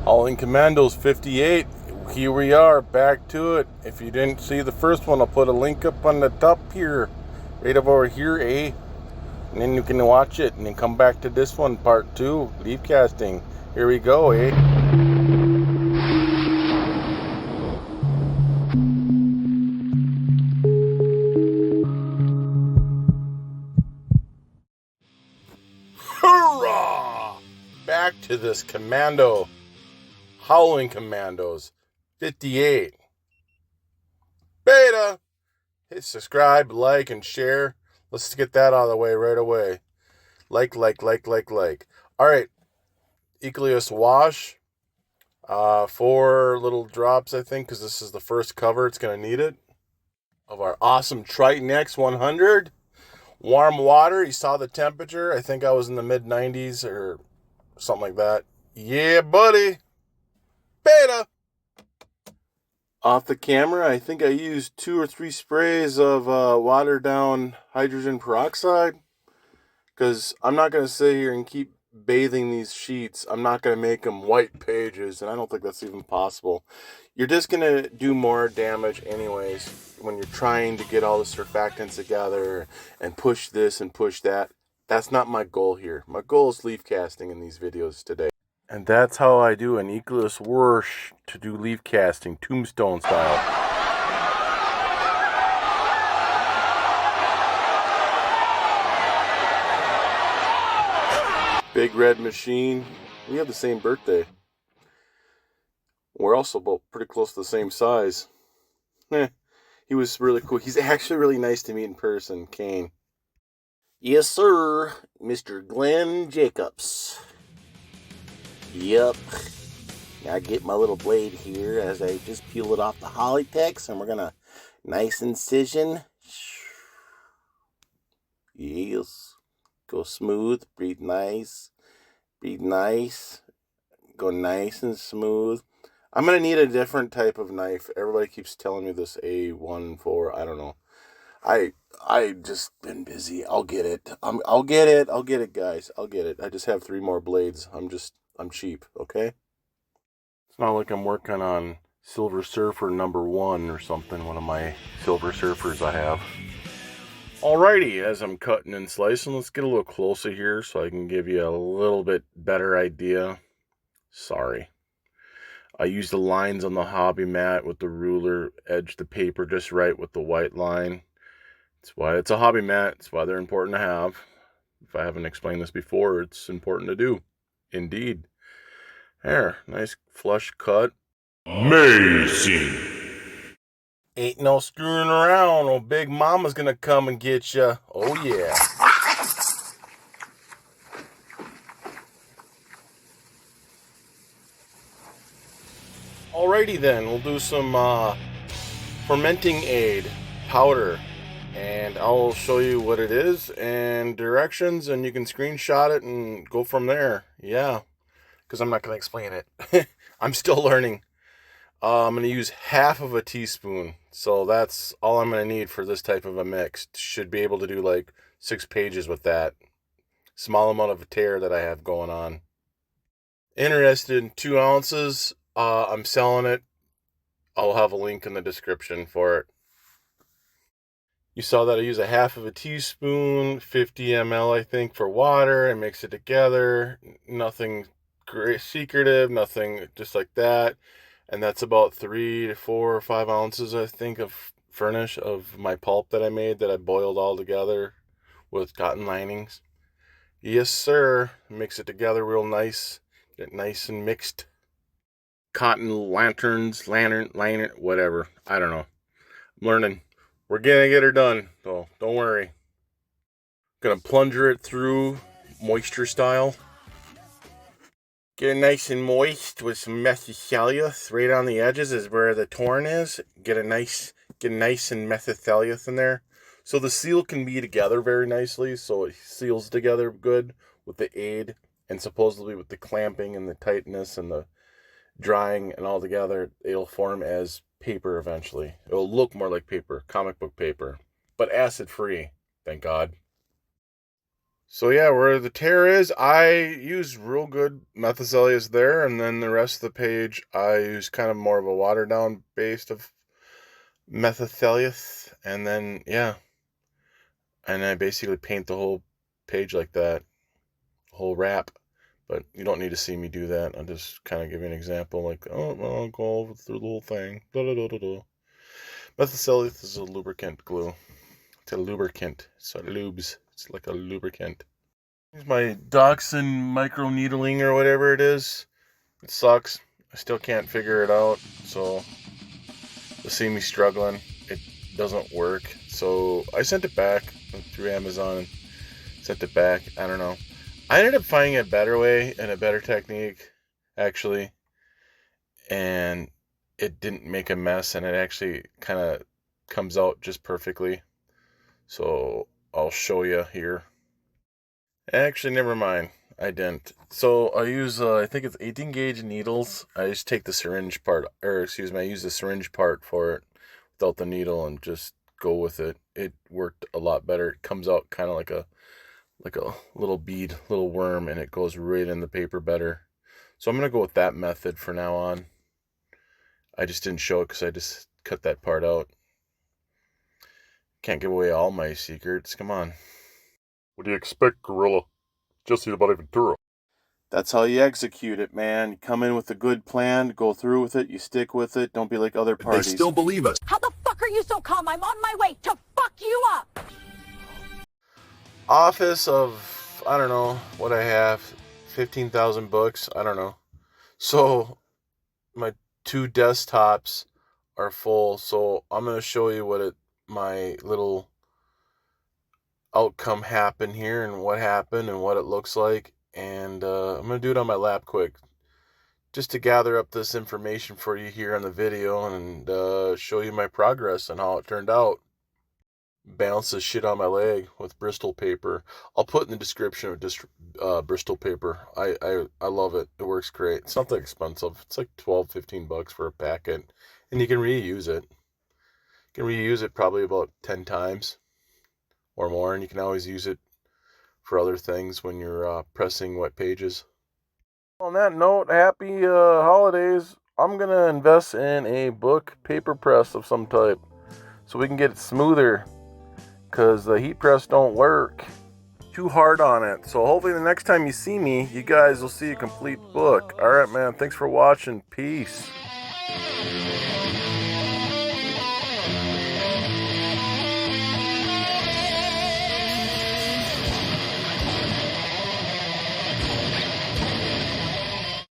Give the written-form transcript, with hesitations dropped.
Hauling Commandos 58. Here we are, back to it. If you didn't see the first one, I'll put a link up on the top here. Right over here, eh? And then you can watch it and then come back to this one, part 2, leaf casting. Here we go, eh? Hurrah! Back to this commando. Howling Commandos 58. Beta! Hit subscribe, like, and share. Let's get that out of the way right away. Like. Alright. Ecleus wash. 4 little drops, I think, because this is the first cover. It's going to need it. Of our awesome Triton X100. Warm water. You saw the temperature. I think I was in the mid-90s or something like that. Yeah, buddy. Beta. Off the camera, I think I used 2 or 3 sprays of watered down hydrogen peroxide. Because I'm not going to sit here and keep bathing these sheets. I'm not going to make them white pages, and I don't think that's even possible. You're just going to do more damage anyways when you're trying to get all the surfactants together and push this and push that. That's not my goal here. My goal is leaf casting in these videos today. And that's how I do an Ecleus wash to do leaf casting, tombstone style. Big red machine. We have the same birthday. We're also both pretty close to the same size. He was really cool. He's actually really nice to meet in person, Kane. Yes, sir. Mr. Glenn Jacobs. Yep. Now I get my little blade here as I just peel it off the Hollytex, and we're gonna nice incision. Yes. Go smooth, breathe nice, go nice and smooth. I'm going to need a different type of knife. Everybody keeps telling me this A14, I don't know. I just been busy. I'll get it. I'll get it, guys. I'll get it. I just have 3 more blades. I'm cheap, okay? It's not like I'm working on Silver Surfer #1 or something, one of my Silver Surfers I have. Alrighty, as I'm cutting and slicing, let's get a little closer here so I can give you a little bit better idea. Sorry. I use the lines on the hobby mat with the ruler, edge the paper just right with the white line. That's why it's a hobby mat. That's why they're important to have. If I haven't explained this before, it's important to do. Indeed. There, nice flush cut. Amazing. Ain't no screwing around, or Big Mama's gonna come and get ya. Oh yeah. Alrighty then, we'll do some fermenting aid powder, and I'll show you what it is and directions, and you can screenshot it and go from there. Yeah, because I'm not gonna explain it. I'm still learning. I'm going to use half of a teaspoon. So that's all I'm going to need for this type of a mix. Should be able to do like 6 pages with that. Small amount of a tear that I have going on. Interested in 2 ounces. I'm selling it. I'll have a link in the description for it. You saw that I use a half of a teaspoon, 50 ml I think, for water. I mix it together. Nothing secretive, nothing just like that. And that's about 3 to 4 or 5 ounces, I think, of furnish of my pulp that I made that I boiled all together with cotton linings. Yes, sir. Mix it together real nice. Get it nice and mixed. Cotton lantern, whatever. I don't know. I'm learning. We're gonna get her done, so don't worry. Gonna plunger it through moisture style. Get it nice and moist with some methicellulose. Right on the edges is where the torn is. Get nice and methicellulose in there. So the seal can be together very nicely. So it seals together good with the aid. And supposedly with the clamping and the tightness and the drying and all together, it'll form as paper eventually. It'll look more like paper, comic book paper. But acid free, thank God. So yeah, where the tear is, I use real good methacellus there, and then the rest of the page I use kind of more of a watered down base of methacellus, and then yeah, and I basically paint the whole page like that, whole wrap. But you don't need to see me do that. I'm just kind of giving an example, like, oh, I'll go over through the whole thing. Da, da, da, da, da. Methacellus is a lubricant glue. It's a lubricant. It's a lubes. It's like a lubricant. Here's my Dachshund micro needling or whatever it is. It sucks. I still can't figure it out. So you'll see me struggling. It doesn't work. So I sent it back through Amazon and sent it back. I don't know. I ended up finding a better way and a better technique, actually. And it didn't make a mess, and it actually kind of comes out just perfectly. So I'll show you here. Actually, never mind. I didn't. So I use, I think it's 18 gauge needles. I just take the syringe part, or excuse me, I use the syringe part for it without the needle and just go with it. It worked a lot better. It comes out kind of like a little bead, little worm, and it goes right in the paper better. So I'm gonna go with that method for now on. I just didn't show it because I just cut that part out. Can't give away all my secrets. Come on. What do you expect, Gorilla? Just the Ventura. That's how you execute it, man. You come in with a good plan, go through with it, you stick with it. Don't be like other parties. They still believe us. How the fuck are you so calm? I'm on my way to fuck you up! Office of, I don't know what I have, 15,000 books. I don't know. So my two desktops are full. So I'm going to show you my little outcome happened here and what happened and what it looks like. And I'm going to do it on my lap quick, just to gather up this information for you here on the video and show you my progress and how it turned out. Bounce this shit on my leg with Bristol paper. I'll put in the description of Bristol paper. I love it. It works great. It's not that expensive. It's like 12, 15 bucks for a packet. And you can reuse it. You can reuse it probably about 10 times or more. And you can always use it for other things when you're pressing wet pages. On that note, happy holidays. I'm going to invest in a book paper press of some type so we can get it smoother, because the heat press don't work. Too hard on it. So hopefully the next time you see me, you guys will see a complete book. All right, man. Thanks for watching. Peace.